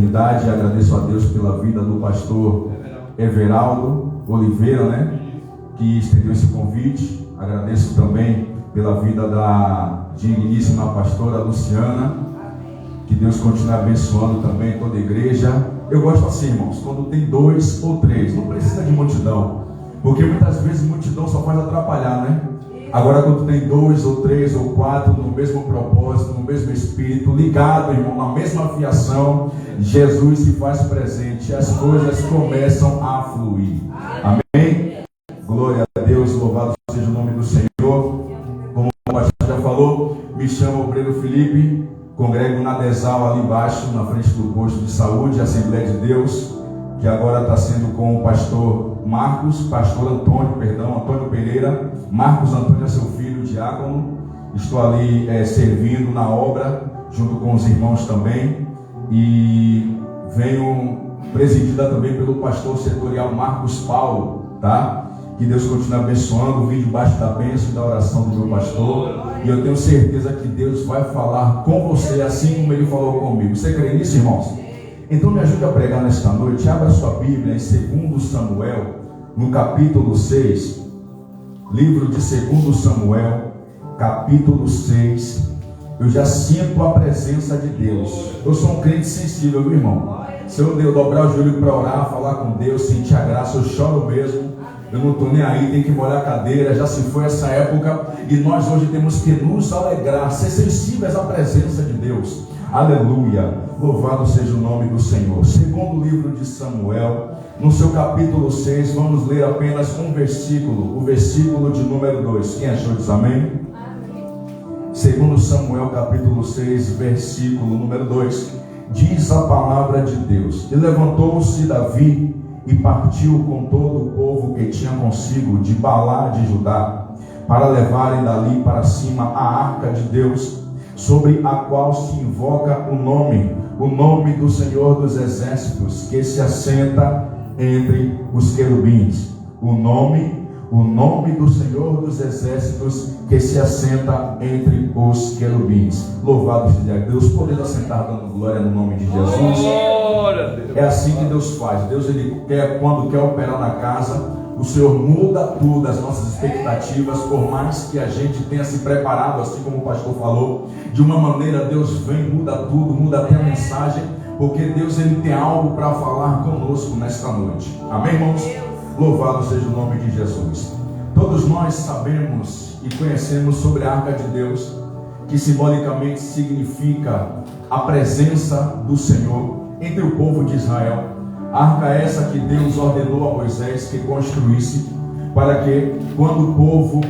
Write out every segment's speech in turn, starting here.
oportunidade. Agradeço a Deus pela vida do pastor Everaldo Oliveira, né, que estendeu esse convite. Agradeço também pela vida da digníssima pastora Luciana. Que Deus continue abençoando também toda a igreja. Eu gosto assim, irmãos, quando tem 2 ou 3, não precisa de multidão, porque muitas vezes multidão só faz atrapalhar, né? Agora, quando tem 2 ou 3 ou 4 no mesmo propósito, no mesmo espírito, ligado, irmão, na mesma fiação, Jesus se faz presente e as coisas começam a fluir. Amém? Glória a Deus, louvado seja o nome do Senhor. Como o pastor já falou, me chamo Obreiro Felipe, congrego na Desal ali embaixo, na frente do posto de saúde, Assembleia de Deus, que agora está sendo com o pastor Antônio Pereira. Marcos Antônio é seu filho, diácono. Estou ali servindo na obra, junto com os irmãos também. E venho presidida também pelo pastor setorial Marcos Paulo, tá? Que Deus continue abençoando, vim debaixo da bênção e da oração do meu pastor. E eu tenho certeza que Deus vai falar com você, assim como Ele falou comigo. Você crê nisso, irmãos? Então me ajude a pregar nesta noite. Abra sua Bíblia em 2 Samuel, no capítulo 6. Livro de 2 Samuel, capítulo 6. Eu já sinto a presença de Deus. Eu sou um crente sensível, meu irmão. Se eu dobrar o joelho para orar, falar com Deus, sentir a graça, eu choro mesmo. Eu não estou nem aí, tem que molhar a cadeira. Já se foi essa época. E nós hoje temos que nos alegrar, ser sensíveis à presença de Deus. Aleluia, louvado seja o nome do Senhor. Segundo livro de Samuel, no seu capítulo 6, vamos ler apenas um versículo, o versículo de número 2. Quem achou diz amém? Segundo Samuel capítulo 6, versículo número 2, diz a palavra de Deus: E levantou-se Davi e partiu com todo o povo que tinha consigo de Balá de Judá, para levarem dali para cima a arca de Deus, sobre a qual se invoca o nome do Senhor dos Exércitos, que se assenta entre os querubins. O nome do Senhor dos Exércitos, que se assenta entre os querubins. Louvado seja Deus. Podemos assentar dando glória no nome de Jesus. É assim que Deus faz. Deus, Ele quer, quando quer operar na casa, o Senhor muda tudo, as nossas expectativas. Por mais que a gente tenha se preparado, assim como o pastor falou, de uma maneira, Deus vem, muda tudo, muda até a mensagem, porque Deus, Ele tem algo para falar conosco nesta noite. Amém, irmãos? Louvado seja o nome de Jesus. Todos nós sabemos e conhecemos sobre a arca de Deus, que simbolicamente significa a presença do Senhor entre o povo de Israel. A arca é essa que Deus ordenou a Moisés que construísse, para que, quando o povo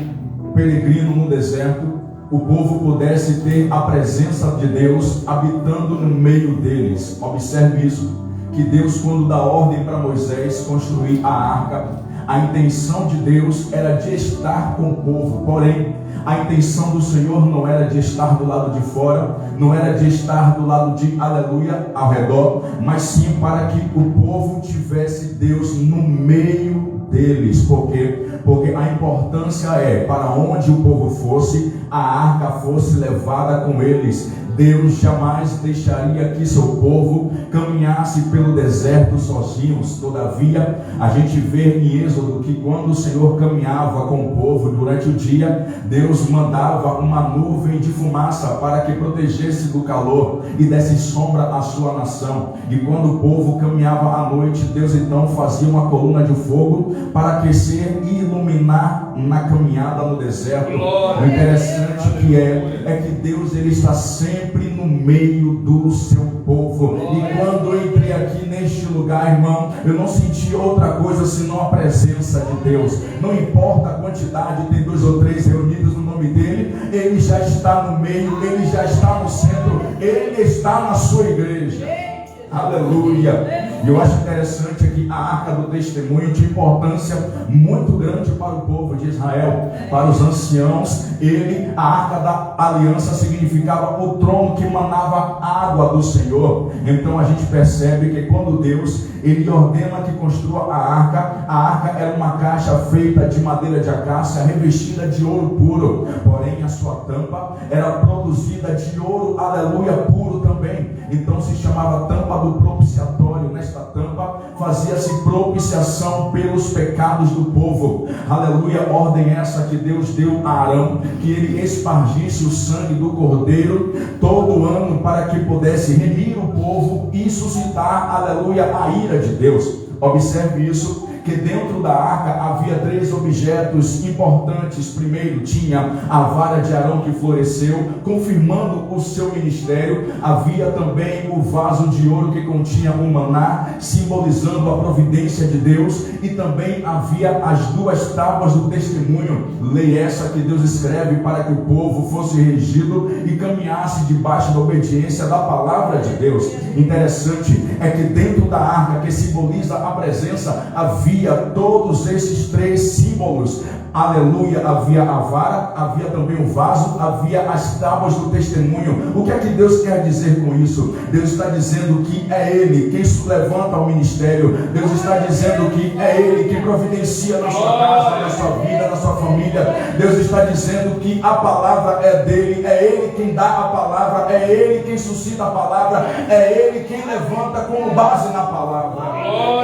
peregrino no deserto, o povo pudesse ter a presença de Deus habitando no meio deles. Observe isso, que Deus, quando dá ordem para Moisés construir a arca, a intenção de Deus era de estar com o povo. Porém, a intenção do Senhor não era de estar do lado de fora, não era de estar do lado de aleluia ao redor, mas sim para que o povo tivesse Deus no meio deles. Porque a importância é, para onde o povo fosse, a arca fosse levada com eles. Deus jamais deixaria que seu povo caminhasse pelo deserto sozinhos. Todavia, a gente vê em Êxodo que quando o Senhor caminhava com o povo durante o dia, Deus mandava uma nuvem de fumaça para que protegesse do calor e desse sombra à sua nação. E quando o povo caminhava à noite, Deus então fazia uma coluna de fogo para aquecer e iluminar na caminhada no deserto. O interessante que é que Deus, Ele está sempre no meio do seu povo. E quando eu entrei aqui neste lugar, irmão, eu não senti outra coisa senão a presença de Deus. Não importa a quantidade, tem 2 ou 3 reunidos no nome dele, Ele já está no meio, Ele já está no centro, Ele está na sua igreja. Aleluia. E eu acho interessante aqui a arca do testemunho, de importância muito grande para o povo de Israel, para os anciãos. A arca da aliança significava o trono que manava água do Senhor. Então a gente percebe que quando Deus, Ele ordena que construa a arca era uma caixa feita de madeira de acácia, revestida de ouro puro, porém a sua tampa era produzida de ouro, aleluia, puro também. Então se chamava tampa do propiciatório. Nesta tampa fazia-se propiciação pelos pecados do povo. Aleluia, ordem essa que Deus deu a Arão, que ele espargisse o sangue do cordeiro todo ano para que pudesse remir o povo e suscitar, aleluia, a ira de Deus. Observe isso, que dentro da arca havia 3 objetos importantes. Primeiro tinha a vara de Arão que floresceu, confirmando o seu ministério. Havia também o vaso de ouro que continha o maná, simbolizando a providência de Deus. E também havia as 2 tábuas do testemunho, lei essa que Deus escreve para que o povo fosse regido e caminhasse debaixo da obediência da palavra de Deus. Interessante é que dentro da arca, que simboliza a presença, havia todos esses 3 símbolos. Aleluia, havia a vara, havia também o vaso, havia as tábuas do testemunho. O que é que Deus quer dizer com isso? Deus está dizendo que é Ele quem se levanta ao ministério. Deus está dizendo que é Ele que providencia na sua casa, na sua vida, na sua família. Deus está dizendo que a palavra é dele, é Ele quem dá a palavra, é Ele quem suscita a palavra, é Ele quem levanta com base na palavra.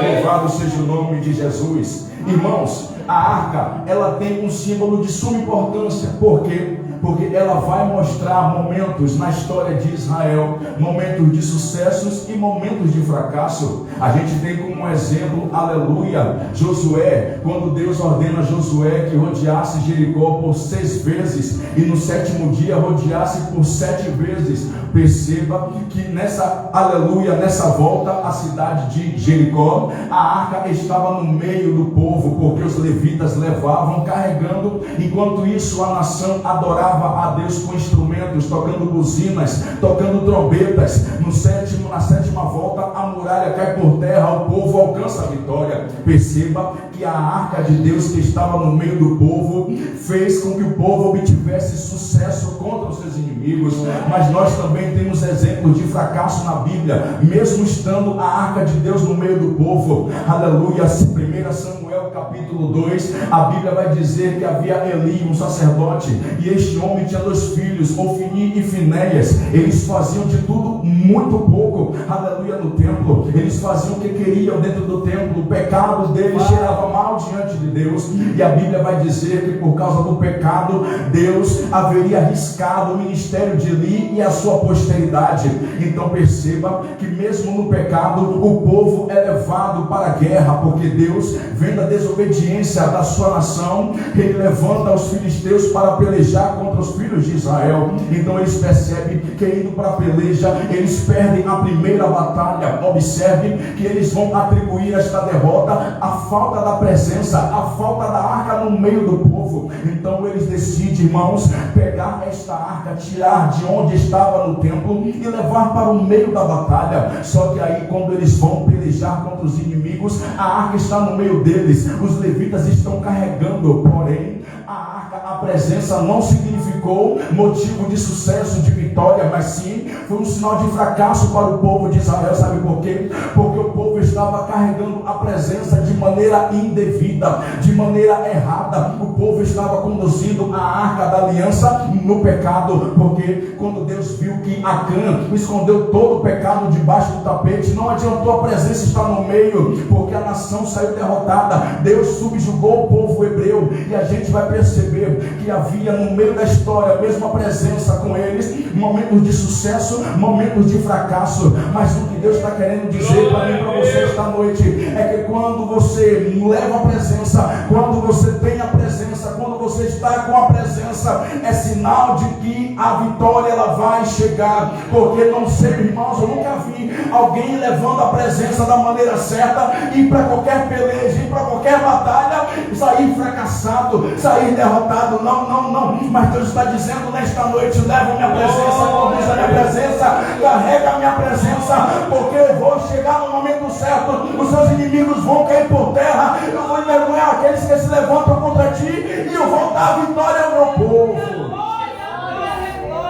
Louvado seja o nome de Jesus. Irmãos, a arca, ela tem um símbolo de suma importância. Por quê? Porque ela vai mostrar momentos na história de Israel, momentos de sucessos e momentos de fracasso. A gente tem como exemplo, aleluia, Josué, quando Deus ordena a Josué que rodeasse Jericó por 6 vezes e no 7º dia rodeasse por 7 vezes. Perceba que nessa, aleluia, nessa volta à cidade de Jericó, a arca estava no meio do povo, porque os levitas levavam carregando. Enquanto isso, a nação adorava a Deus com instrumentos, tocando buzinas, tocando trombetas. Na 7ª volta, a muralha cai por terra, o povo alcança a vitória. Perceba que a arca de Deus que estava no meio do povo fez com que o povo obtivesse sucesso contra os seus inimigos. Mas nós também temos exemplos de fracasso na Bíblia, mesmo estando a arca de Deus no meio do povo. Aleluia. 1 Samuel capítulo 2, a Bíblia vai dizer que havia Eli, um sacerdote, e este homem tinha 2 filhos, Ofni e Finéias. Eles faziam de tudo muito pouco, aleluia, no templo. Eles faziam o que queriam dentro do templo. O pecado deles cheirava mal diante de Deus, e a Bíblia vai dizer que por causa do pecado, Deus haveria arriscado o ministério de Eli e a sua posteridade. Então perceba que mesmo no pecado, o povo é levado para a guerra, porque Deus, vendo a desobediência da sua nação, Ele levanta os filisteus para pelejar contra os filhos de Israel. Então eles percebem que indo para a peleja, eles perdem a primeira batalha. Observe que eles vão atribuir esta derrota à falta da presença, à falta da arca no meio do povo. Então eles decidem, irmãos, pegar esta arca, tirar de onde estava no templo e levar para o meio da batalha. Só que aí, quando eles vão pelejar contra os inimigos, a arca está no meio deles. Os levitas estão carregando, porém a presença não significou motivo de sucesso, de vitória, mas sim foi um sinal de fracasso para o povo de Israel. Sabe por quê? Porque o povo estava carregando a presença de maneira indevida, de maneira errada. O povo estava conduzindo a arca da aliança no pecado, porque quando Deus viu que Acã escondeu todo o pecado debaixo do tapete, não adiantou a presença estar no meio, porque a nação saiu derrotada. Deus subjugou o povo hebreu, e a gente vai perceber que havia no meio da história, mesmo a presença com eles, momentos de sucesso, momentos de fracasso. Mas o que Deus está querendo dizer para mim e para você esta noite é que quando você leva a presença, quando você tem a presença, quando você está com a presença, é sinal de que a vitória ela vai chegar. Porque não sei, irmãos, eu nunca vi alguém levando a presença da maneira certa, ir para qualquer peleja, ir para qualquer batalha, sair fracassado, sair derrotado. Não. Mas Deus está dizendo nesta noite: leva a minha presença, conduz a minha presença, carrega a minha presença, porque eu vou chegar no momento certo. Os seus inimigos vão cair por terra, eu vou envergonhar aqueles que se levantam contra ti, e eu vou dar a vitória ao meu povo.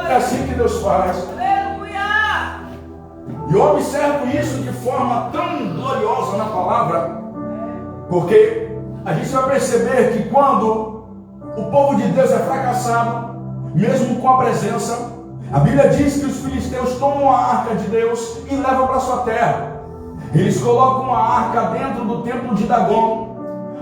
É assim que Deus faz. E eu observo isso de forma tão gloriosa na palavra, porque a gente vai perceber que quando o povo de Deus é fracassado, mesmo com a presença, A Bíblia diz que os filisteus tomam a arca de Deus e levam para sua terra. Eles colocam a arca dentro do templo de Dagon.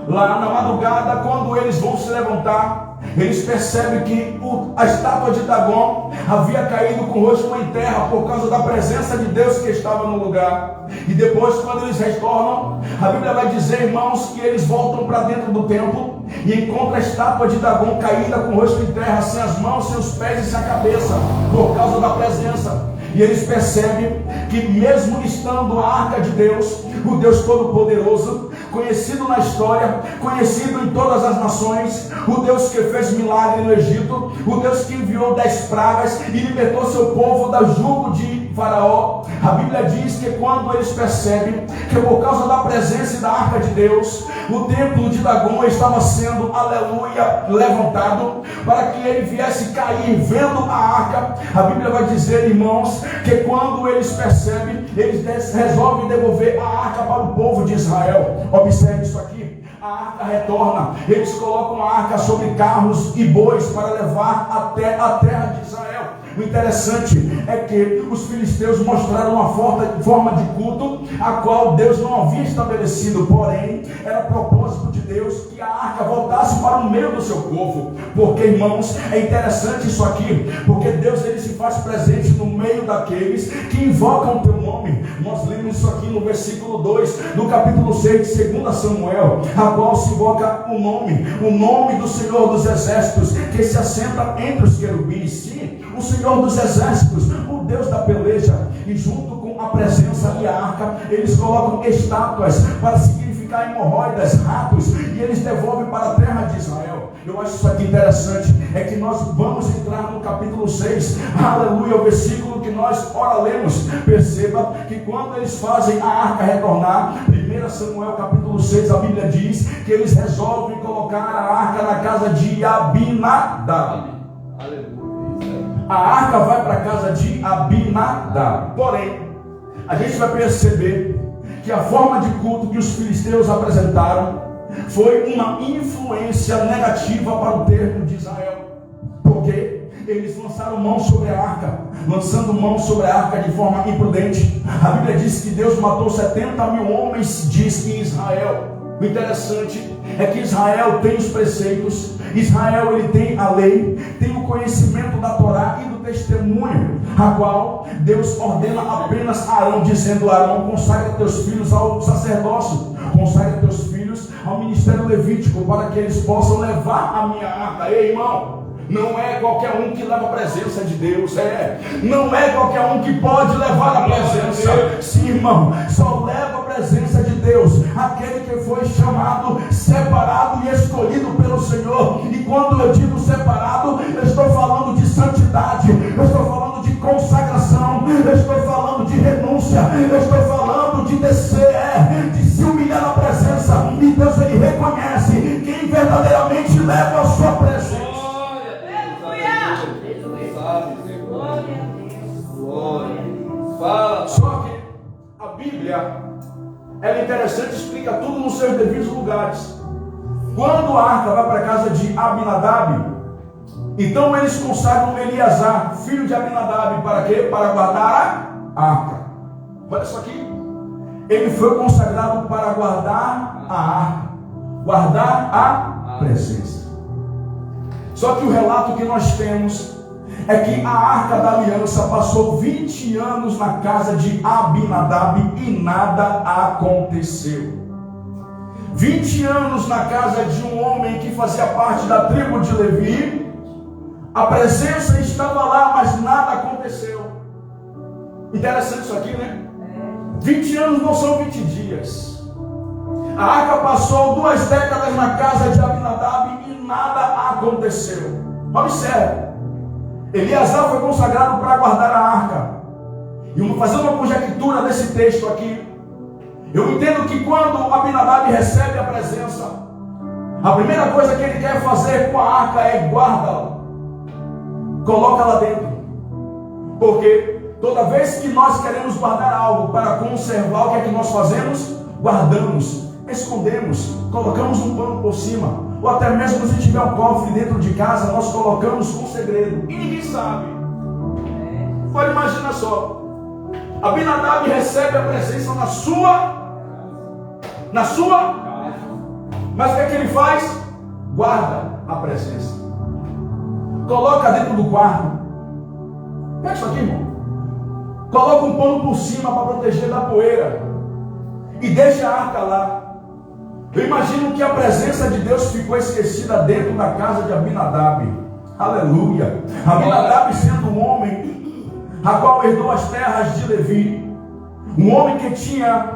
Lá na madrugada, quando eles vão se levantar, eles percebem que a estátua de Dagon havia caído com o rosto em terra por causa da presença de Deus que estava no lugar. E depois, quando eles retornam, a Bíblia vai dizer, irmãos, que eles voltam para dentro do templo e encontram a estátua de Dagon caída com o rosto em terra, sem as mãos, sem os pés e sem a cabeça, por causa da presença. E eles percebem que mesmo estando a arca de Deus, o Deus Todo-Poderoso, conhecido na história, conhecido em todas as nações, o Deus que fez milagre no Egito, o Deus que enviou 10 pragas e libertou seu povo do jugo de Faraó, a Bíblia diz que quando eles percebem que por causa da presença e da arca de Deus, o templo de Dagon estava sendo, aleluia, levantado, para que ele viesse cair vendo a arca, a Bíblia vai dizer, irmãos, que quando eles percebem, eles resolvem devolver a arca para o povo de Israel. Observe isso aqui. A arca retorna, eles colocam a arca sobre carros e bois para levar até a terra de Israel. O interessante é que os filisteus mostraram uma forma de culto a qual Deus não havia estabelecido, porém era propósito de Deus que a arca voltasse para o meio do seu povo. Porque, irmãos, é interessante isso aqui, porque Deus ele se faz presente no meio daqueles que invocam o teu nome. Nós lemos isso aqui no versículo 2 do capítulo 6 de 2 Samuel, a qual se invoca o nome do Senhor dos Exércitos, que se assenta entre os querubins. Sim, o Senhor dos Exércitos, o Deus da peleja. E junto com a presença e a arca, eles colocam estátuas para significar hemorroidas, ratos, e eles devolvem para a terra de Israel. Eu acho isso aqui interessante, é que nós vamos entrar no capítulo 6, aleluia, o versículo que nós ora lemos. Perceba que quando eles fazem a arca retornar, 1 Samuel capítulo 6, a Bíblia diz que eles resolvem colocar a arca na casa de Abinadab. Aleluia. A arca vai para a casa de Abinadab. Porém, a gente vai perceber que a forma de culto que os filisteus apresentaram foi uma influência negativa para o termo de Israel. Porque eles lançaram mão sobre a arca, lançando mão sobre a arca de forma imprudente. A Bíblia diz que Deus matou 70.000 homens, diz em Israel. O interessante é que Israel tem os preceitos, Israel ele tem a lei, tem o conhecimento da Torá e do testemunho, a qual Deus ordena apenas a Arão, dizendo: Arão, consagra teus filhos ao sacerdócio, consagra teus filhos ao ministério levítico, para que eles possam levar a minha arca. Ei, irmão, não é qualquer um que leva a presença de Deus, não é qualquer um que pode levar a presença. Sim, irmão, só leva a presença de Deus aquele que foi chamado, separado e escolhido pelo Senhor. E quando eu digo separado, eu estou falando de santidade, eu estou falando de consagração, eu estou falando de renúncia, eu estou falando de descer, de se humilhar na presença. E Deus ele reconhece quem verdadeiramente leva a sua presença. Só que a Bíblia, ela é interessante, explica tudo nos seus devidos lugares. Quando a arca vai para a casa de Abinadab, então eles consagram Eleazar, filho de Abinadab, para quê? Para guardar a arca. Olha isso aqui. Ele foi consagrado para guardar a arca, guardar a presença. Só que o relato que nós temos é que a arca da aliança passou 20 anos na casa de Abinadab e nada aconteceu. 20 anos na casa de um homem que fazia parte da tribo de Levi, a presença estava lá, mas nada aconteceu. Interessante isso aqui, né? 20 anos não são 20 dias. A arca passou 2 décadas na casa de Abinadab e nada aconteceu. Observe, Eleazar foi consagrado para guardar a arca. E fazendo uma conjectura desse texto aqui, eu entendo que quando Abinadab recebe a presença, a primeira coisa que ele quer fazer com a arca é guarda-la, coloca-la dentro. Porque toda vez que nós queremos guardar algo para conservar, o que é que nós fazemos? Guardamos, escondemos, colocamos um pano por cima. Ou até mesmo se tiver um cofre dentro de casa, nós colocamos com segredo e ninguém sabe. Pode imaginar só. Abinadab recebe a presença na sua. Mas o que é que ele faz? Guarda a presença. Coloca dentro do quarto. Pega isso aqui, irmão. Coloca um pano por cima para proteger da poeira. E deixa a arca lá. Eu imagino que a presença de Deus ficou esquecida dentro da casa de Abinadab. Aleluia. Abinadab sendo um homem a qual herdou as terras de Levi. Um homem que tinha,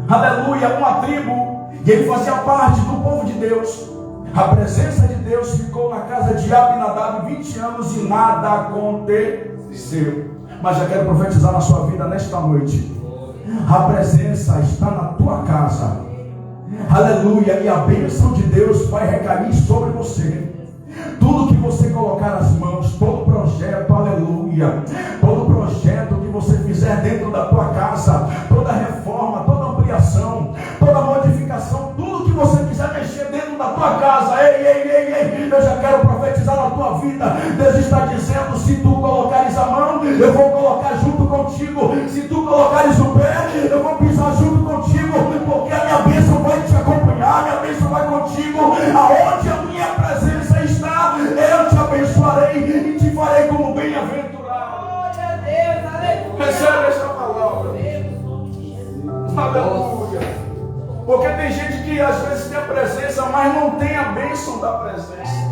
aleluia, uma tribo. E ele fazia parte do povo de Deus. A presença de Deus ficou na casa de Abinadab 20 anos e nada aconteceu. Mas já quero profetizar na sua vida nesta noite. A presença está na tua casa. Aleluia. E a bênção de Deus vai recair sobre você. Tudo que você colocar as mãos, todo projeto, aleluia, todo projeto que você fizer dentro da tua casa, toda reforma, toda ampliação, toda modificação, tudo que você quiser mexer dentro da tua casa, ei, eu já quero profetizar na tua vida. Deus está dizendo: se tu colocares a mão, eu vou colocar junto contigo. Se tu colocares o pé, eu vou pisar junto contigo, porque a minha bênção vai te acompanhar, a minha bênção vai contigo. Aonde a minha presença está, eu te abençoarei e te farei como bem-aventurado. Glória a Deus, aleluia. Recebe esta palavra. Aleluia. Porque tem gente que às vezes tem a presença, mas não tem a bênção da presença.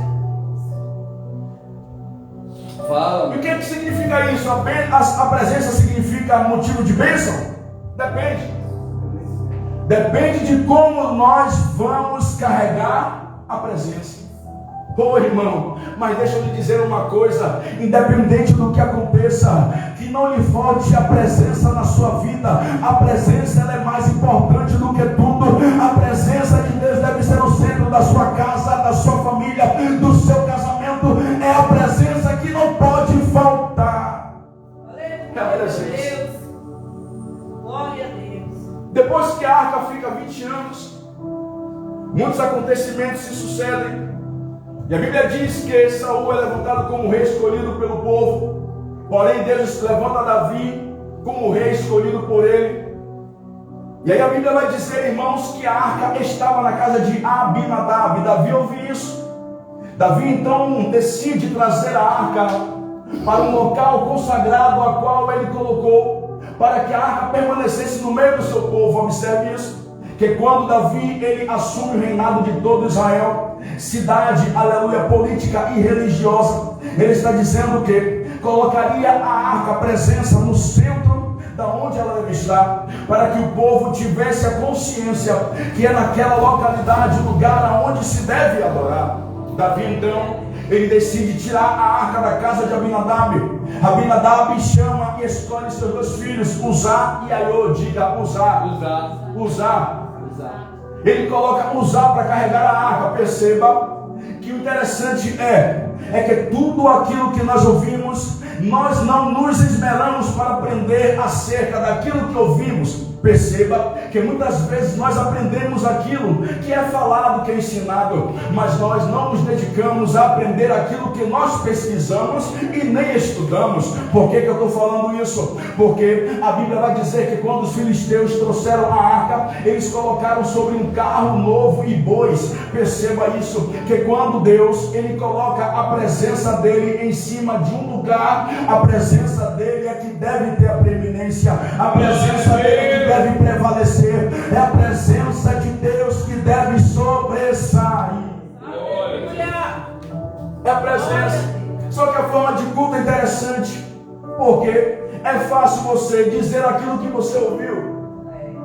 Fala. E o que significa isso? A presença significa motivo de bênção? Depende. Depende de como nós vamos carregar a presença. Ô irmão, mas deixa eu lhe dizer uma coisa: independente do que aconteça, que não lhe falte a presença na sua vida. A presença, ela é mais importante do que tudo. A presença de Deus deve ser o centro da sua casa, da sua família, do seu casamento. É a presença que não pode faltar. É a presença. Glória a Deus. Depois que a arca fica 20 anos, muitos acontecimentos se sucedem. E a Bíblia diz que Saul é levantado como rei escolhido pelo povo. Porém Deus levanta Davi como rei escolhido por ele. E aí a Bíblia vai dizer, irmãos, que a arca estava na casa de Abinadab. Davi ouve isso. Davi então decide trazer a arca para um local consagrado, a qual ele colocou, para que a arca permanecesse no meio do seu povo. Observe isso. Que quando Davi ele assume o reinado de todo Israel, cidade, aleluia, política e religiosa, ele está dizendo que colocaria a arca, a presença, no centro da onde ela deve estar, para que o povo tivesse a consciência que é naquela localidade o lugar aonde se deve adorar. Davi então, ele decide tirar a arca da casa de Abinadab. Abinadab chama e escolhe seus dois filhos, Uzá e Aiô. Diga Uzá. Ele coloca Uzá para carregar a arca. Perceba que o interessante é que tudo aquilo que nós ouvimos, nós não nos esmeramos para aprender acerca daquilo que ouvimos. Perceba que muitas vezes nós aprendemos aquilo que é falado, que é ensinado, mas nós não nos dedicamos a aprender aquilo que nós pesquisamos e nem estudamos. Por que eu estou falando isso? Porque a Bíblia vai dizer que quando os filisteus trouxeram a arca, eles colocaram sobre um carro novo e bois. Perceba isso, que quando Deus ele coloca a presença dele em cima de um lugar, a presença dele é que deve ter a preeminência, a presença dele é que deve prevalecer, é a presença de Deus que deve sobressair. É a presença. Só que a forma de culto é interessante, porque é fácil você dizer aquilo que você ouviu,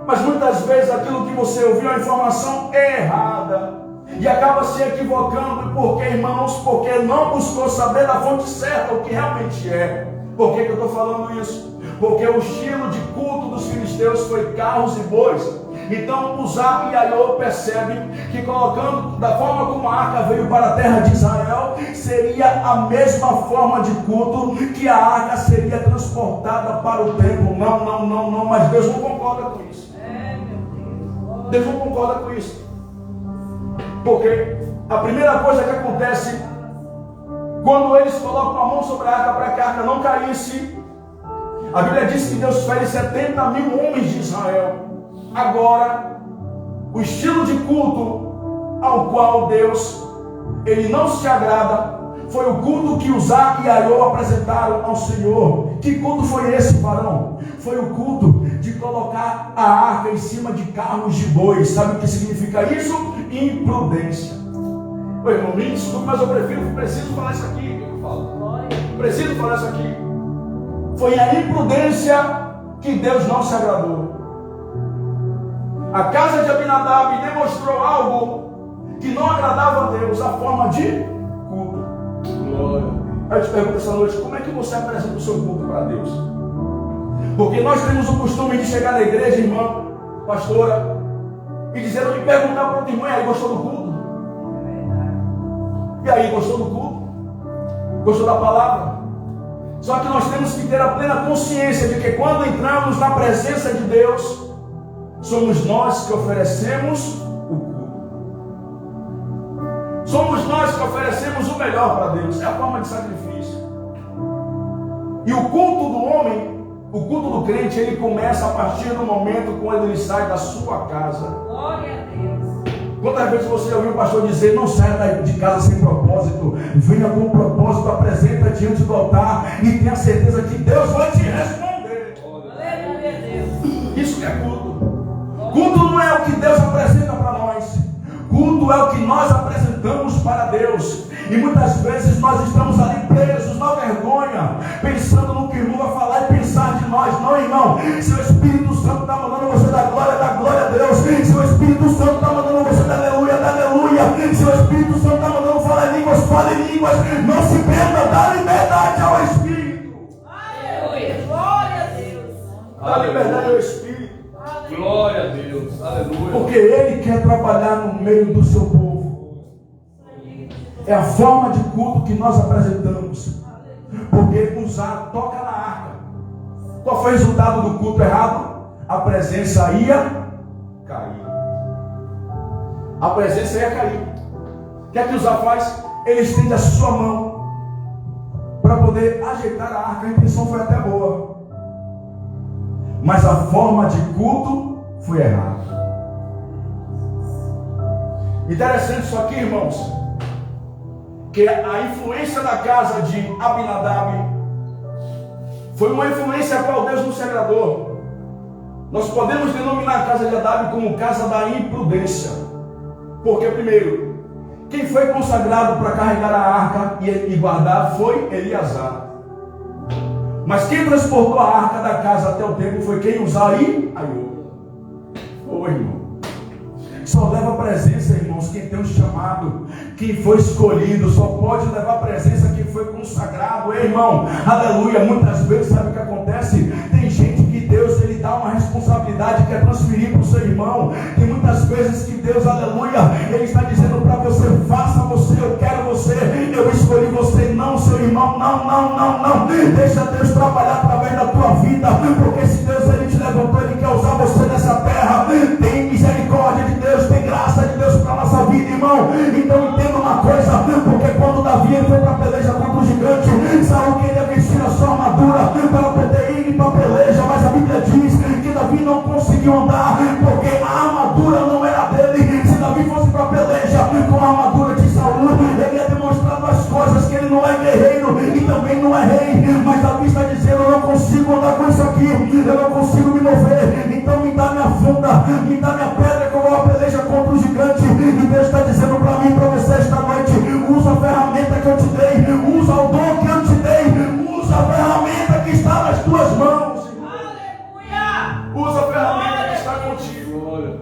mas muitas vezes aquilo que você ouviu é uma informação errada e acaba se equivocando. Porque, irmãos, porque não buscou saber da fonte certa o que realmente é. Por que eu estou falando isso? Porque o estilo de culto dos filisteus foi carros e bois. Então Uzá e Aiô percebem que colocando da forma como a arca veio para a terra de Israel, seria a mesma forma de culto que a arca seria transportada para o templo. Não, mas Deus não concorda com isso. Deus não concorda com isso. Porque a primeira coisa que acontece quando eles colocam a mão sobre a arca para que a arca não caísse, A Bíblia diz que Deus fere 70 mil homens de Israel. Agora, o estilo de culto ao qual Deus, Ele não se agrada, foi o culto que Uzá e Aiô apresentaram ao Senhor. Que culto foi esse, varão? Foi o culto de colocar a arca em cima de carros de bois. Sabe o que significa isso? Imprudência. Oi, irmão, me desculpe, mas eu preciso falar isso aqui. Preciso falar isso aqui. Foi a imprudência que Deus não se agradou. A casa de Abinadab demonstrou algo que não agradava a Deus, a forma de culto. Glória. Aí eu te pergunto essa noite, como é que você apresenta o seu culto para Deus? Porque nós temos o costume de chegar na igreja, irmã, pastora, e perguntar para outra irmã, e aí, gostou do culto? E aí, gostou do culto? Gostou da palavra? Só que nós temos que ter a plena consciência de que quando entramos na presença de Deus, somos nós que oferecemos o culto. Somos nós que oferecemos o melhor para Deus. É a forma de sacrifício. E o culto do homem, o culto do crente, ele começa a partir do momento quando ele sai da sua casa. Glória a Deus. Quantas vezes você ouviu o pastor dizer, não saia de casa sem propósito, venha com propósito, apresenta diante do altar e tenha certeza que Deus vai te responder. Aleluia, Deus. Isso que é culto. Culto não é o que Deus apresenta para nós. Culto é o que nós apresentamos para Deus. E muitas vezes nós estamos ali presos na vergonha, pensando no que o irmão vai falar e pensar de nós. Não, irmão. Se o Espírito Santo está mandando você dar glória a Deus. Se o Espírito Santo está mandando você dar aleluia, dá aleluia. Se o Espírito Santo está mandando falar em línguas, fale em línguas. Não se prenda, dá liberdade ao Espírito. Aleluia. Glória a Deus. Dá liberdade ao Espírito. Glória a Deus, aleluia. Porque Ele quer trabalhar no meio do seu povo. É a forma de culto que nós apresentamos. Porque Uzá toca na arca. Qual foi o resultado do culto errado? A presença ia cair. A presença ia cair. O que é que Uzá faz? Ele estende a sua mão para poder ajeitar a arca. A intenção foi até boa, mas a forma de culto foi errada. Interessante isso aqui, irmãos, que a influência da casa de Abinadab foi uma influência a qual Deus não se agradou. Nós podemos denominar a casa de Abinadab como casa da imprudência. Porque, primeiro, quem foi consagrado para carregar a arca e guardar foi Eleazar. Mas quem transportou a arca da casa até o templo foi quem? Uzá e Aiô. Ô, irmão, só leva a presença, irmãos, quem tem um chamado, quem foi escolhido. Só pode levar a presença quem foi consagrado. Ei, irmão, aleluia. Muitas vezes, sabe o que acontece? Tem gente que Deus, Ele dá uma responsabilidade que é transferir para o seu irmão. Tem muitas vezes que Deus, aleluia, Ele está dizendo para você, faça você, eu quero você, eu escolhi você, não seu irmão, não. Deixa Deus trabalhar através da tua vida, porque se Deus, Ele te levantou, Ele quer usar você nessa terra. Tem misericórdia de Deus, tem graça de Deus para a nossa vida, irmão. Então entenda uma coisa, porque quando Davi ele foi para a peleja contra o gigante, Saul queria vestir a sua armadura para poder ir para a peleja, mas a Bíblia diz que Davi não conseguiu andar, porque a armadura não era dele. Se Davi fosse para a peleja com a armadura de Saul, ele ia demonstrando as coisas que ele não é guerreiro e também não é rei. Mas Davi está dizendo, eu não consigo andar com isso aqui, eu não consigo me mover, então me dá minha funda, me dá minha pedra que eu vou a peleja contra o gigante. E Deus está dizendo para mim e para você esta noite, usa a ferramenta que eu te dei, usa o dom que eu te dei, usa a ferramenta que está nas tuas mãos. Aleluia. Usa a ferramenta que está contigo. Glória.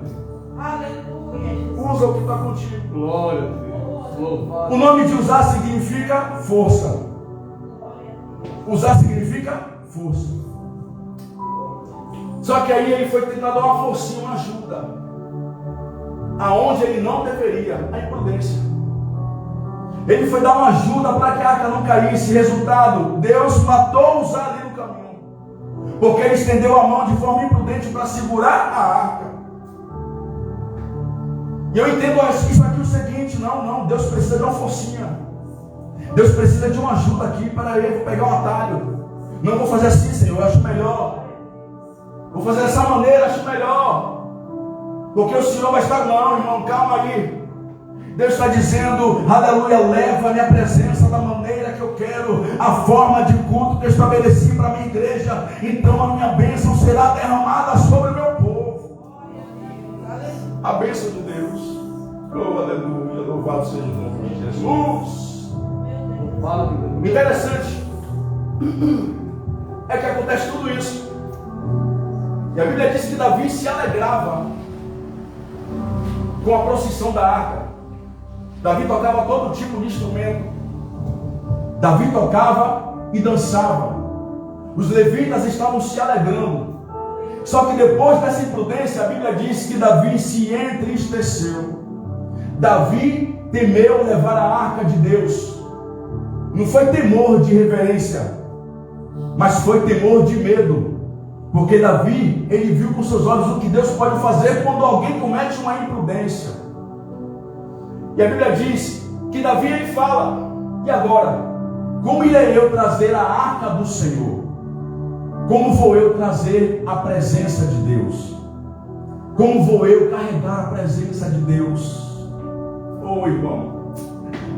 Aleluia. Usa o que está contigo. Glória a Deus. Louvado. O nome de usar significa força. Usar significa força. Só que aí ele foi tentar dar uma forcinha, uma ajuda, aonde ele não deveria, a imprudência. Ele foi dar uma ajuda para que a arca não caísse. Resultado, Deus matou Uzá ali no caminho, porque ele estendeu a mão de forma imprudente para segurar a arca. E eu entendo isso aqui o seguinte, não, Deus precisa de uma forcinha. Deus precisa de uma ajuda aqui para ele pegar um atalho. Não vou fazer assim, Senhor, eu acho melhor. Vou fazer dessa maneira, acho melhor. Porque o Senhor vai estar, não, irmão, calma aí. Deus está dizendo, aleluia, leva a minha presença da maneira que eu quero, a forma de culto que eu estabeleci para a minha igreja. Então a minha bênção será derramada sobre o meu povo. A bênção de Deus. Oh, aleluia, louvado seja o nome de Jesus. Interessante é que acontece tudo isso. E a Bíblia diz que Davi se alegrava com a procissão da arca. Davi tocava todo tipo de instrumento. Davi tocava e dançava. Os levitas estavam se alegrando. Só que depois dessa imprudência, a Bíblia diz que Davi se entristeceu. Davi temeu levar a arca de Deus. Não foi temor de reverência, mas foi temor de medo. Porque Davi, ele viu com seus olhos o que Deus pode fazer quando alguém comete uma imprudência. E a Bíblia diz que Davi, ele fala, e agora? Como irei eu trazer a arca do Senhor? Como vou eu trazer a presença de Deus? Como vou eu carregar a presença de Deus? Oh, irmão,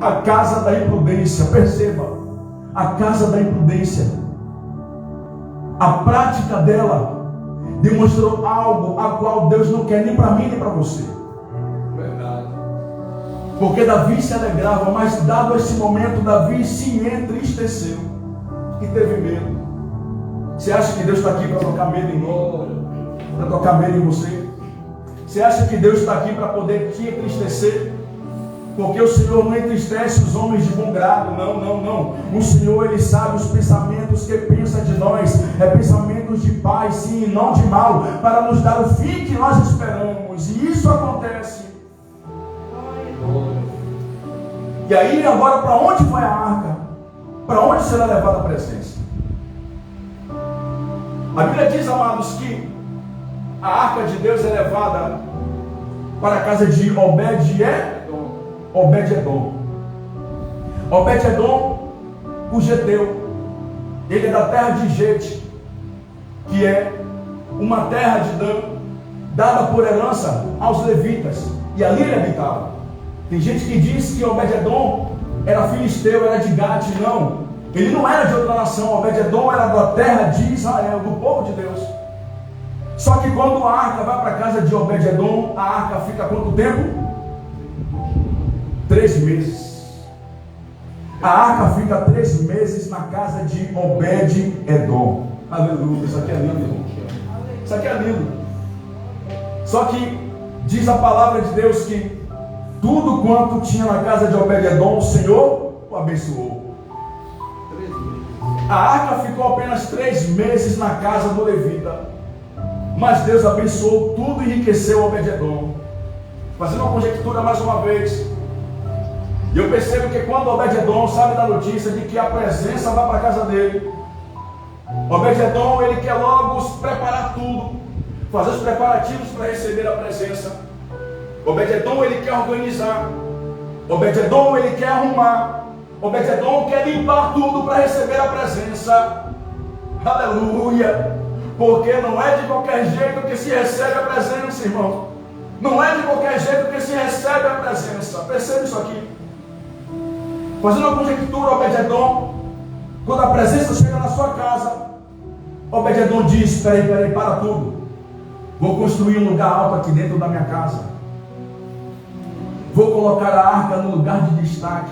a casa da imprudência, perceba, a casa da imprudência, a prática dela demonstrou algo a qual Deus não quer nem para mim nem para você. Verdade. Porque Davi se alegrava, mas dado esse momento, Davi se entristeceu e teve medo. Você acha que Deus está aqui para tocar medo em mim? Para tocar medo em você? Você acha que Deus está aqui para poder te entristecer? Porque o Senhor não entristece os homens de bom grado, não. O Senhor, Ele sabe os pensamentos que pensa de nós, é pensamentos de paz, sim, e não de mal, para nos dar o fim que nós esperamos, e isso acontece. E aí, agora, para onde vai a arca? Para onde será levada a presença? A Bíblia diz, amados, que a arca de Deus é levada para a casa de Obed-Edom. Obed-Edom, o Geteu, ele é da terra de Gete, que é uma terra de Dan, dada por herança aos levitas, e ali ele habitava. Tem gente que diz que Obed-Edom era filisteu, era de Gate. Não, ele não era de outra nação. Obed-Edom era da terra de Israel, do povo de Deus. Só que quando a arca vai para a casa de Obed-Edom, a arca fica quanto tempo? 3 meses. A arca fica 3 meses na casa de Obed-Edom. Aleluia, isso aqui é lindo, irmão. Isso aqui é lindo. Só que diz a palavra de Deus que tudo quanto tinha na casa de Obed-Edom, o Senhor o abençoou. 3 meses. A arca ficou apenas 3 meses na casa do levita, mas Deus abençoou tudo e enriqueceu Obed-Edom. Fazendo uma conjectura mais uma vez, e eu percebo que quando Obed-Edom sabe da notícia de que a presença vai para a casa dele, Obed-Edom, ele quer logo preparar tudo, fazer os preparativos para receber a presença. Obed-Edom, ele quer organizar. Obed-Edom, ele quer arrumar. Obed-Edom quer limpar tudo para receber a presença. Aleluia! Porque não é de qualquer jeito que se recebe a presença, irmão. Não é de qualquer jeito que se recebe a presença. Percebe isso aqui? Fazendo uma conjectura, Obed-Edom, quando a presença chega na sua casa, Obed-Edom diz: peraí, para tudo. Vou construir um lugar alto aqui dentro da minha casa. Vou colocar a arca no lugar de destaque.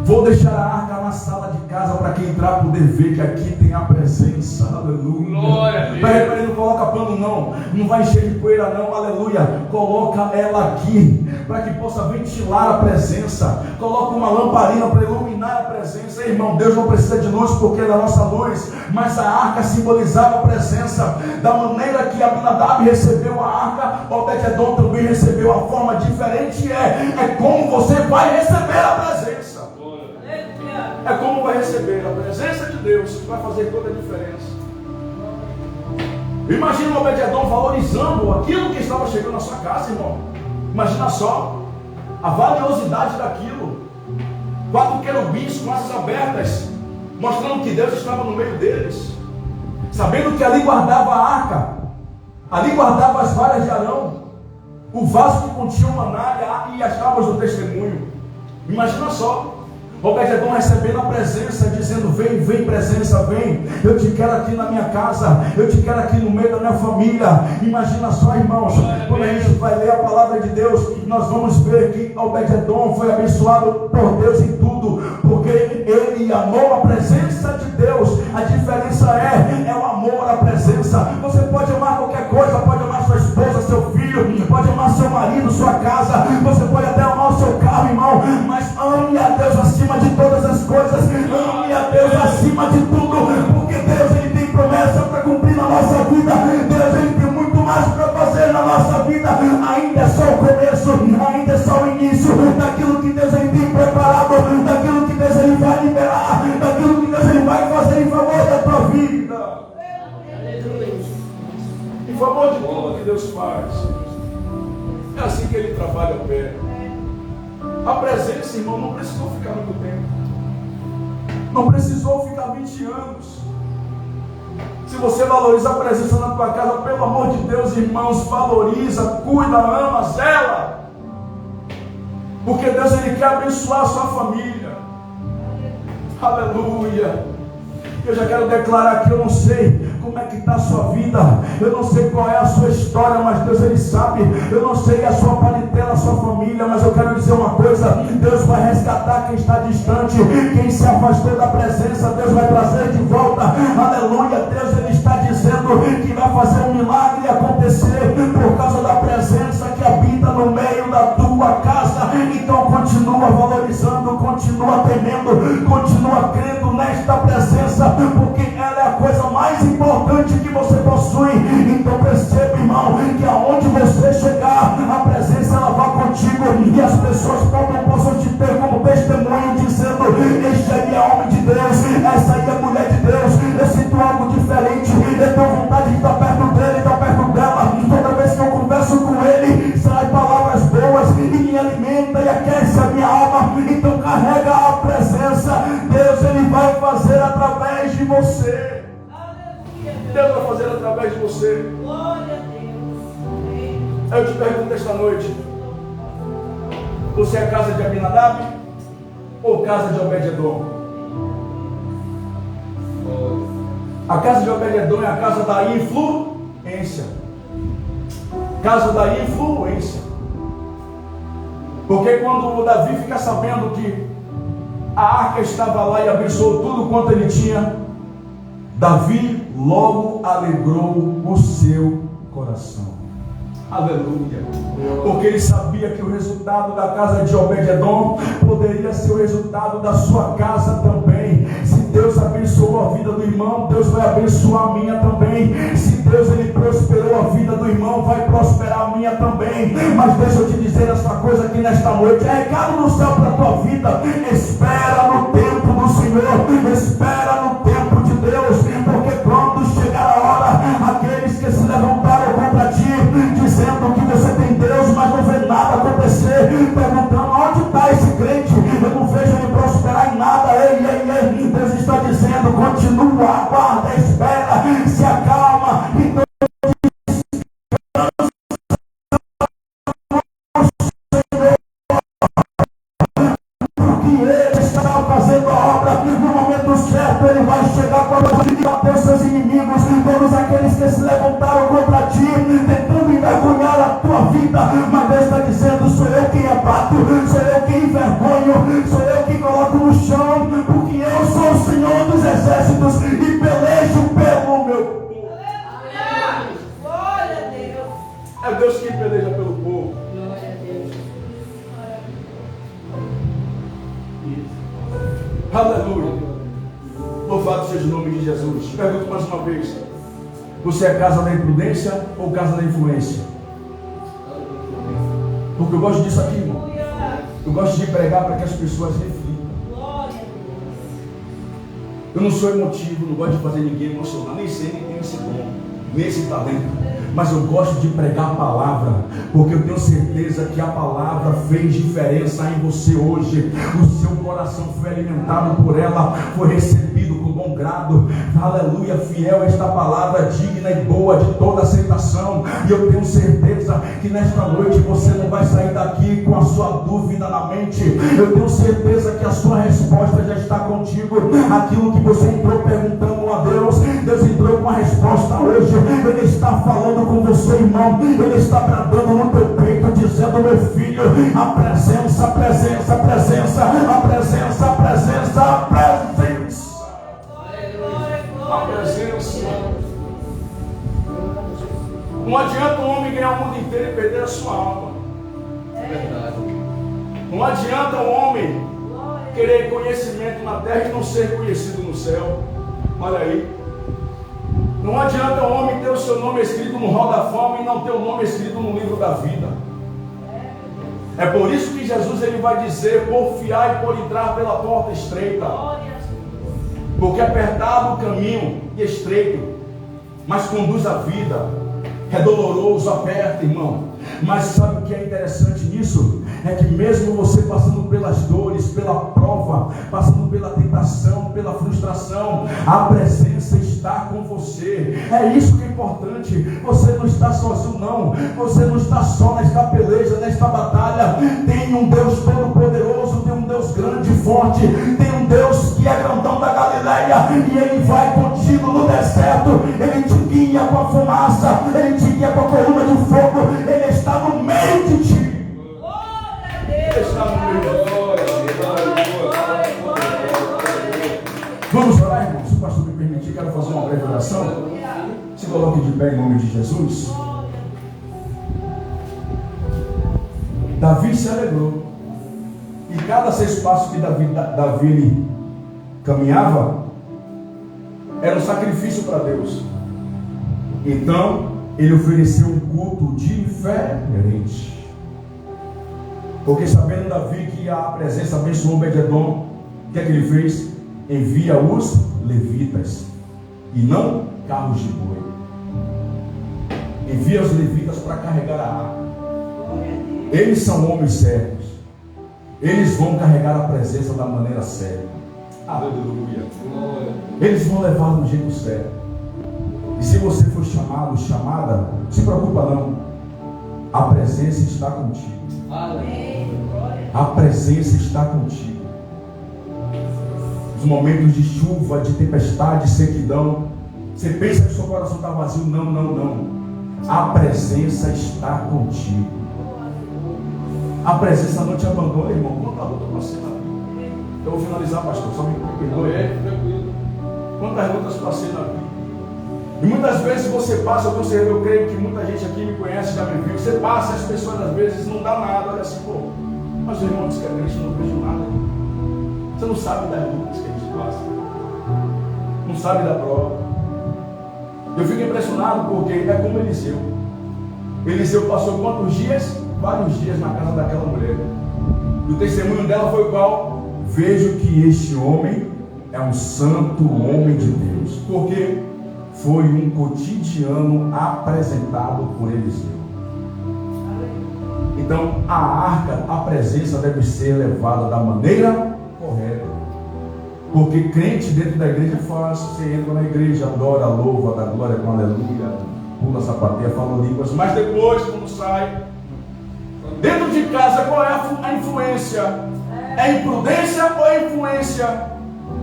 Vou deixar a arca na sala de casa para quem entrar poder ver que aqui tem a presença. Aleluia. Glória a Deus. Peraí, não coloca pano não vai encher de poeira não, aleluia. Coloca ela aqui para que possa ventilar a presença. Coloca uma lamparina para iluminar a presença. Irmão, Deus não precisa de luz porque é da nossa luz, mas a arca simbolizava a presença. Da maneira que Abinadab recebeu a arca, Obed-Edom também recebeu a forma diferente. É como você vai receber a presença. É como vai receber a presença de Deus que vai fazer toda a diferença. Imagina o Obed-Edom valorizando aquilo que estava chegando na sua casa, irmão. Imagina só a valiosidade daquilo. 4 querubins com asas abertas mostrando que Deus estava no meio deles, sabendo que ali guardava a arca, ali guardava as varas de Arão, o vaso que continha o maná e as tábuas do testemunho. Imagina só, Obed-Edom recebendo a presença, dizendo: vem, vem presença, vem, eu te quero aqui na minha casa, eu te quero aqui no meio da minha família. Imagina só, irmãos, quando a gente vai ler a palavra de Deus, nós vamos ver que Obed-Edom foi abençoado por Deus em tudo, porque ele amou a presença de Deus. A diferença é o amor à presença. Você pode amar qualquer coisa, pode amar sua esposa, seu filho, pode amar seu marido, sua casa, você pode até amar o seu carro, irmão, mas ame a Deus acima de todas as coisas, ame a Deus acima de tudo, porque Deus, ele tem promessa para cumprir na nossa vida. Deus, ele tem muito mais para fazer na nossa vida. Ainda é só o começo, ainda é só o início daquilo que Deus, ele tem preparado, daquilo que Deus, ele vai liberar, daquilo que Deus, ele vai fazer em favor da tua vida, em favor de tudo que Deus faz. É assim que ele trabalha, opera. A presença, irmão, não precisou ficar muito tempo, não precisou ficar 20 anos. Se você valoriza a presença na tua casa, pelo amor de Deus, irmãos, valoriza, cuida, ama, zela, porque Deus, ele quer abençoar a sua família. Aleluia. Eu já quero declarar que eu não sei como é que está a sua vida, eu não sei qual é a sua história, mas Deus, ele sabe. Eu não sei a sua parentela, a sua família, mas eu quero dizer uma coisa: Deus vai resgatar quem está distante, quem se afastou da presença, Deus vai trazer de volta. Aleluia. Deus, ele está dizendo que vai fazer um milagre acontecer por causa da presença que habita no meio da tua casa. Então continua valorizando, continua temendo, continua crendo nesta presença, porque ela é a coisa mais importante que você possui. Então perceba, irmão, que aonde você chegar, a presença, ela vai contigo, e as pessoas possam te ter como testemunho, dizendo: este aí é homem de Deus, essa aí é mulher de Deus. Eu sinto algo diferente, eu tenho vontade de estar perto dele, estar perto dela. Toda vez que eu converso com ele, saem palavras boas e me alimenta e aquece a minha alma. Então carrega a presença. Deus, ele vai fazer através de você. Deus vai fazer através de você. Glória a Deus. Eu te pergunto esta noite: você é casa de Abinadab ou casa de Obed-Edom? A casa de Obed-Edom é a casa da influência. Casa da influência. Porque quando o Davi fica sabendo que a arca estava lá e abençoou tudo quanto ele tinha, Davi logo alegrou o seu coração. Aleluia. Porque ele sabia que o resultado da casa de Obed-Edom poderia ser o resultado da sua casa também. Se Deus abençoou a vida do irmão, Deus vai abençoar a minha também. Se Deus, ele prosperou a vida do irmão, vai prosperar a minha também. Mas deixa eu te dizer essa coisa aqui nesta noite: é recado do céu para a tua vida. Espera no tempo do Senhor, espera no tempo de Deus, porque quando chegar a hora, aqueles que se levantaram contra ti, dizendo que você tem Deus, mas não vê nada acontecer, perguntando: onde está esse crente? Eu não vejo ele prosperar em nada. Ei, Deus está dizendo: continua, aguarda, espera, se acalma. Então ele está fazendo a obra no momento certo. Ele vai chegar para bater os seus inimigos, todos aqueles que se levantaram contra ti, tentando envergonhar a tua vida. Mas Deus está dizendo: sou eu quem abato, sou eu quem envergonho, sou eu quem coloco no chão, porque eu sou o Senhor dos exércitos e pelejo pelo meu povo. Glória a Deus. É Deus quem peleja pelo povo. Glória a Deus. Aleluia. Louvado seja o nome de Jesus. Pergunto mais uma vez: você é casa da imprudência ou casa da influência? Porque eu gosto disso aqui, irmão. Eu gosto de pregar para que as pessoas reflitam. Glória a Deus. Eu não sou emotivo, não gosto de fazer ninguém emocionar, nem sei, nem tenho esse dom, nem esse talento. Mas eu gosto de pregar a palavra, porque eu tenho certeza que a palavra fez diferença em você hoje. O seu coração foi alimentado por ela, foi recebido bom grado. Aleluia, fiel esta palavra, digna e boa de toda aceitação. E eu tenho certeza que nesta noite você não vai sair daqui com a sua dúvida na mente. Eu tenho certeza que a sua resposta já está contigo. Aquilo que você entrou perguntando a Deus, Deus entrou com a resposta hoje. Ele está falando com você, irmão. Ele está bradando no teu peito, dizendo: meu filho, a presença, a presença, a presença, a presença, a presença, a presença. A presença. Não adianta o homem ganhar o mundo inteiro e perder a sua alma. Verdade. Não adianta o homem querer conhecimento na terra e não ser conhecido no céu. Olha aí. Não adianta o homem ter o seu nome escrito no Hall da Fama e não ter o nome escrito no livro da vida. É por isso que Jesus ele vai dizer: porfiai por entrar pela porta estreita. Porque apertado o caminho e estreito, mas conduz à vida. É doloroso, aperta, irmão. Mas sabe o que é interessante nisso? É que mesmo você passando pelas dores, pela prova, passando pela tentação, pela frustração, a presença está com você. É isso que é importante. Você não está sozinho, não. Você não está só nesta peleja, nesta batalha. Tem um Deus todo-poderoso, tem um Deus grande e forte, tem um Deus que é grandão da Galileia, e Ele vai contigo no deserto. Ele te guia com a fumaça, Ele te guia com a coluna de fogo. Ele está no meio de ti. Vamos orar, irmãos? Se o pastor me permitir, quero fazer uma breve oração. Se coloque de pé em nome de Jesus. Davi se alegrou. E cada 6 passos que Davi caminhava era um sacrifício para Deus. Então ele ofereceu um culto diferente. Porque sabendo Davi que a presença abençoou Obed-edom, o que é que ele fez? Envia os levitas, e não carros de boi. Envia os levitas para carregar a arca. Eles são homens sérios. Eles vão carregar a presença da maneira séria. Aleluia. Eles vão levar do jeito sério. E se você for chamado, chamada, não se preocupa não. A presença está contigo. A presença está contigo. Os momentos de chuva, de tempestade, de sequidão, você pensa que seu coração está vazio. Não, não, não. A presença está contigo. A presença não te abandona, irmão. Quanta luta passei na vida. Eu vou finalizar, pastor. Só me perdoe. Tranquilo. Quantas lutas passei na vida. E muitas vezes você passa, eu creio que muita gente aqui me conhece, já me viu. Você passa, as pessoas às vezes não dá nada. Olha assim, pô, mas o irmão diz que é crente, não vejo nada. Você não sabe das lutas que a gente passa. Não sabe da prova. Eu fico impressionado porque é como Eliseu. Eliseu passou quantos dias? Vários dias na casa daquela mulher. E o testemunho dela foi qual? Vejo que este homem é um santo homem de Deus. Porque foi um cotidiano apresentado por Eliseu. Então a arca, a presença deve ser levada da maneira correta. Porque crente dentro da igreja é fácil. Você entra na igreja, adora, louva, dá glória com aleluia, pula, sapateia, fala línguas. Mas depois, quando sai, dentro de casa, qual é a influência? É imprudência ou é influência?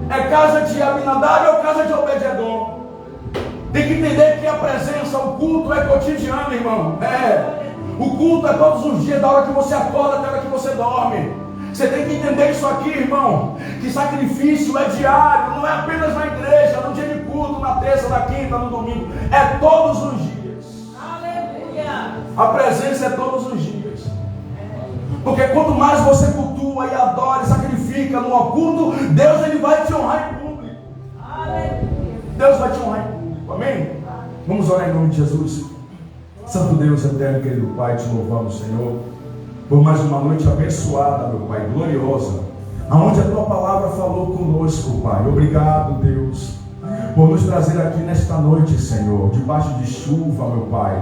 É casa de Abinadab ou casa de Obed-edom? Tem que entender que a presença, o culto é cotidiano, irmão. O culto é todos os dias, da hora que você acorda até a hora que você dorme. Você tem que entender isso aqui, irmão. Que sacrifício é diário, não é apenas na igreja, no dia de culto, na terça, na quinta, no domingo. É todos os dias. Aleluia. A presença é todos os dias. Porque quanto mais você cultua e adora e sacrifica no oculto, Deus ele vai te honrar em público. Aleluia. Deus vai te honrar em público. Amém? Vamos orar em nome de Jesus. Santo Deus eterno, querido Pai, te louvamos, Senhor, por mais uma noite abençoada, meu Pai, gloriosa, aonde a Tua palavra falou conosco, Pai. Obrigado, Deus, por nos trazer aqui nesta noite, Senhor, debaixo de chuva, meu Pai.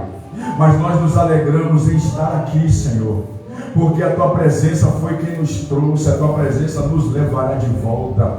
Mas nós nos alegramos em estar aqui, Senhor, porque a tua presença foi quem nos trouxe, a tua presença nos levará de volta.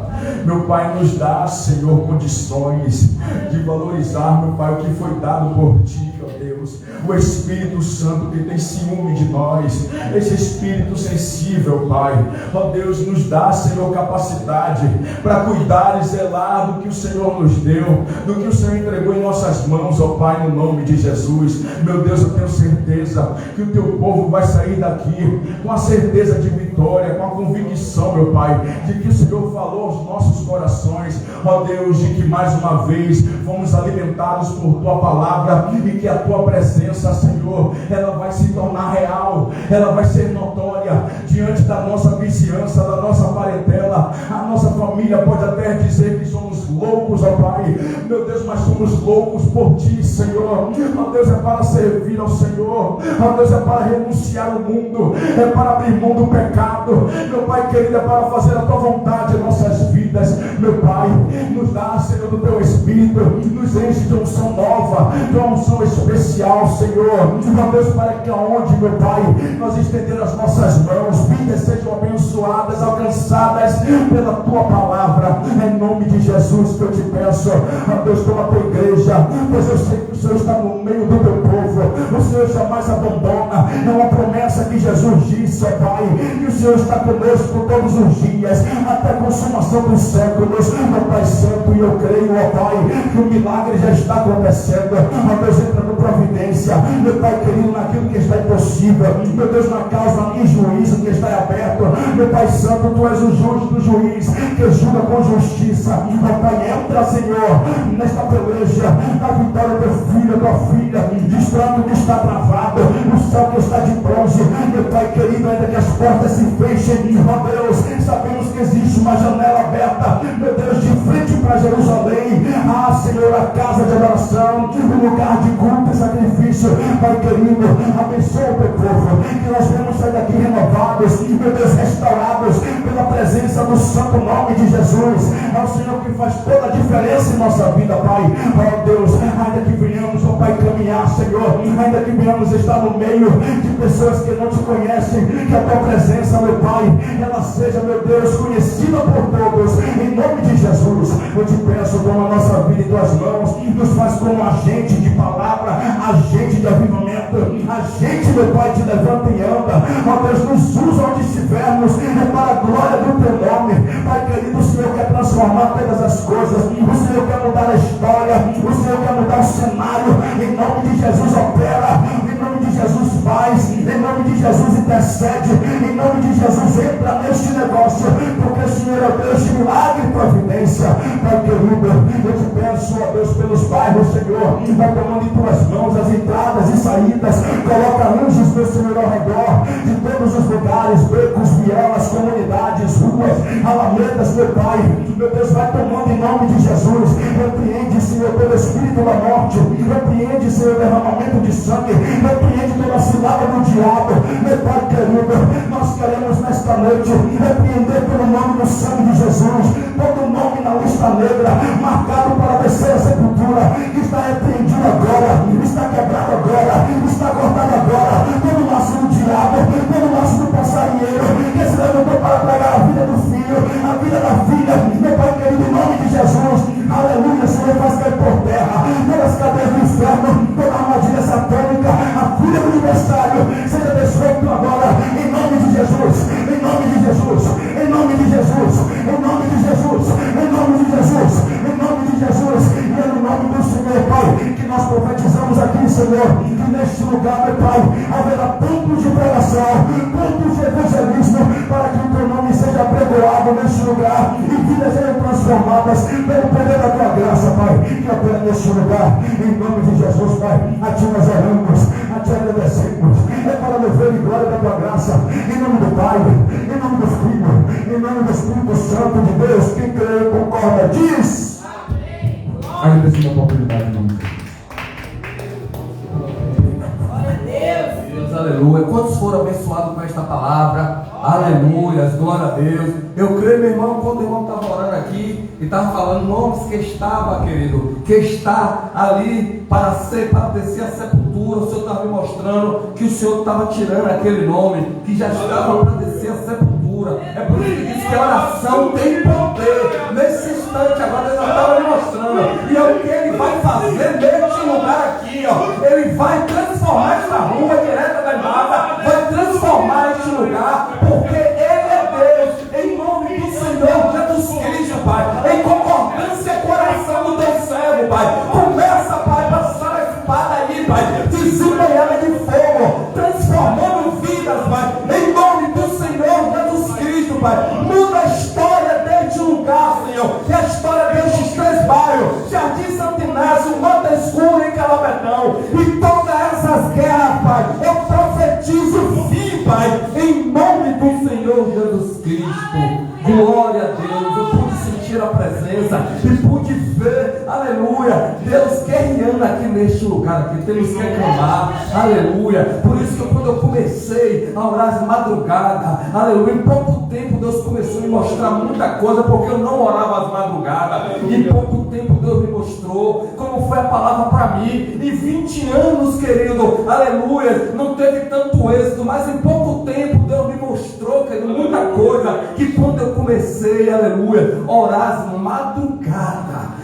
Meu Pai, nos dá, Senhor, condições de valorizar, meu Pai, o que foi dado por ti, ó Deus. O Espírito Santo que tem ciúme de nós, esse Espírito sensível, Pai, ó Deus, nos dá, Senhor, capacidade para cuidar e zelar do que o Senhor nos deu, do que o Senhor entregou em nossas mãos, ó Pai, no nome de Jesus. Meu Deus, eu tenho certeza que o teu povo vai sair daqui com a certeza de vitória, com a convicção, meu Pai, de que o Senhor falou aos nossos corações, ó Deus, de que mais uma vez fomos alimentados por tua palavra e que a tua presença, Senhor, ela vai se tornar real, ela vai ser notória diante da nossa vizinhança, da nossa parentela. A nossa família pode até dizer que somos loucos, ó Pai, meu Deus, mas somos loucos por ti, Senhor. Ó Deus, é para servir ao Senhor, ó Deus, é para renunciar ao mundo, é para abrir mão do pecado, meu Pai querido, é para fazer a tua vontade em nossas vidas. Meu Pai, nos dá, Senhor, do teu Espírito, nos enche de unção nova, de uma unção especial, Senhor. Ó Deus, para que aonde, meu Pai, nós estender as nossas mãos, vidas sejam abençoadas, alcançadas pela tua palavra, em nome de Jesus que eu te peço. Ó Deus, toma a tua igreja, pois eu sei que o Senhor está no meio do teu povo, o Senhor jamais abandona, é uma promessa que Jesus disse, ó Pai, e o Senhor está conosco todos os dias, até a consumação dos séculos, ó Pai Santo, e eu creio, ó Pai, que o milagre já está acontecendo. Ó Deus, entra com providência, meu Pai querido, naquilo que está impossível, meu Deus, na causa e juízo que está aberto, meu Pai Santo, tu és o justo juiz, que julga com justiça. Ó Pai, entra, Senhor, nesta peleja, na vitória do teu filho, tua filha, destrói o que está travado, o céu que está de bronze, meu Pai querido, ainda que as portas se fechem, ó Deus, sabemos que existe uma janela aberta, meu Deus, de frente para Jerusalém, ah Senhor, a casa de adoração, o lugar de culto e sacrifício. Pai querido, abençoa o teu povo, que nós vamos sair daqui renovados, meu Deus, restaurados pela presença do santo nome de Jesus. É o Senhor que faz toda a diferença em nossa vida, Pai. Ó Deus, ainda que venhamos, ó Pai, caminhar, Senhor, ainda que venhamos estar no meio de pessoas que não te conhecem, que a tua presença, meu Pai, ela seja, meu Deus, conhecida por todos, em nome de Jesus. Eu te peço, toma a nossa vida em tuas mãos, nos faz como agente de palavra, agente de avivamento, agente, meu Pai, te levanta e anda. Ó Deus, nos usa onde estivermos, é para a glória do teu nome. Pai querido, o Senhor quer transformar todas as coisas, o Senhor quer mudar a história, o Senhor quer mudar o cenário. Em nome de Jesus opera, em nome de Jesus faz, em nome de Jesus intercede, em nome de Jesus entra neste negócio, porque o Senhor é Deus de milagre e providência. Pai querido, eu te peço, ó Deus, pelos bairros, Senhor, vai tomando em tuas mãos as entradas e saídas, coloca anjos, meu Senhor, ao redor de todos os lugares, becos, vielas, comunidades, ruas, alamedas, meu Pai, meu Deus, vai tomando em nome de Jesus. Repreende, Senhor, todo espírito da morte, repreende, Senhor, o derramamento de sangue, repreende toda a cilada do diabo. Meu Pai querido, nós queremos nesta noite repreender pelo nome do sangue de Jesus todo nome na lista negra, marcado para descer a sepultura, que está repreendido agora, está quebrado agora, está cortado agora, todo laço do diabo, todo laço do passarinheiro, que se levantou para pegar a vida do filho, a vida da filha, meu Pai querido, em nome de Jesus, aleluia, Senhor, faz cair por terra todas as cadeias do inferno, toda a armadilha satânica, a filha do aniversário, seja desfeito agora, em nome de Jesus, em nome de Jesus, em nome de Jesus, em nome de Jesus, em nome de Jesus, em nome de Jesus, e é no nome do Senhor, Pai, que nós profetizamos aqui, Senhor, que neste lugar, meu Pai, haverá pontos de pregação, pontos de evangelismo, para que o teu nome seja apregoado neste lugar e vidas sejam transformadas pelo poder da tua graça, Pai, que opera neste lugar, em nome de Jesus, Pai. A ti nós oramos, a ti agradecemos, é para louvor e glória da tua graça, em nome do Pai, em nome do Filho, em nome do Espírito Santo de Deus. Quem crê e concorda diz agradeço a oportunidade, em nome de Jesus. Deus, aleluia. Quantos foram abençoados com esta palavra? Aleluia, glória a Deus. Eu creio, meu irmão, quando o irmão estava orando aqui e estava falando nomes que estava, querido, que está ali para descer a sepultura. sepultura, o Senhor estava me mostrando que o Senhor estava tirando aquele nome, que já estava para descer a sepultura. É por isso que diz que a oração tem poder. Nesse instante agora Deus estava me mostrando. E é o que Ele vai fazer neste lugar aqui, ó. Ele vai transformar esta rua direta da imagem, vai transformar este lugar, porque Ele é Deus, em nome do Senhor Jesus Cristo, Pai. Em concordância com o coração do teu servo, Pai. Começa, Pai, a passar a espada aí, Pai, desembanhada de fogo, transformando vidas, Pai. Em nome do Senhor Jesus Cristo, Pai. Muda a história deste lugar, Senhor, e a história destes 3 bairros, Jardim Santo Inácio, Mata Escura e Calabetão, e todas essas guerras, Pai. Eu profetizo fim, Pai, em nome do Senhor Jesus Cristo. Glória a Deus. Eu pude sentir a presença e pude ver, aleluia, Deus guerreando aqui neste lugar aqui. Temos que clamar, aleluia. Por isso que quando eu comecei a orar de madrugada, aleluia, em pouco tempo Deus começou a me mostrar muita coisa, porque eu não orava às madrugadas. Em pouco tempo Deus me mostrou como foi a palavra para mim. Em 20 anos, querido, aleluia, não teve tanto êxito, mas em pouco tempo Deus me mostrou, querido, muita coisa, que quando eu comecei, aleluia, a orar de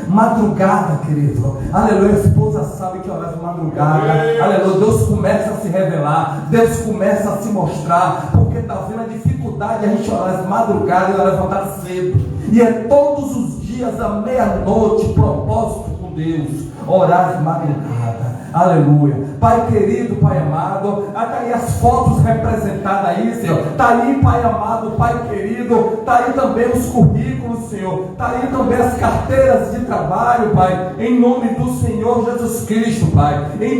madrugada, querido, aleluia, a esposa sabe que orar de madrugada, aleluia, Deus começa a se revelar, Deus começa a se mostrar, porque está vendo a dificuldade a gente orar de madrugada e levantar cedo, e é todos os dias à meia-noite, propósito com Deus, orar de madrugada. Aleluia. Pai querido, Pai amado, está aí as fotos representadas aí, Senhor. Está aí, Pai amado, Pai querido. Está aí também os currículos, Senhor. Está aí também as carteiras de trabalho, Pai. Em nome do Senhor Jesus Cristo, Pai. Em nome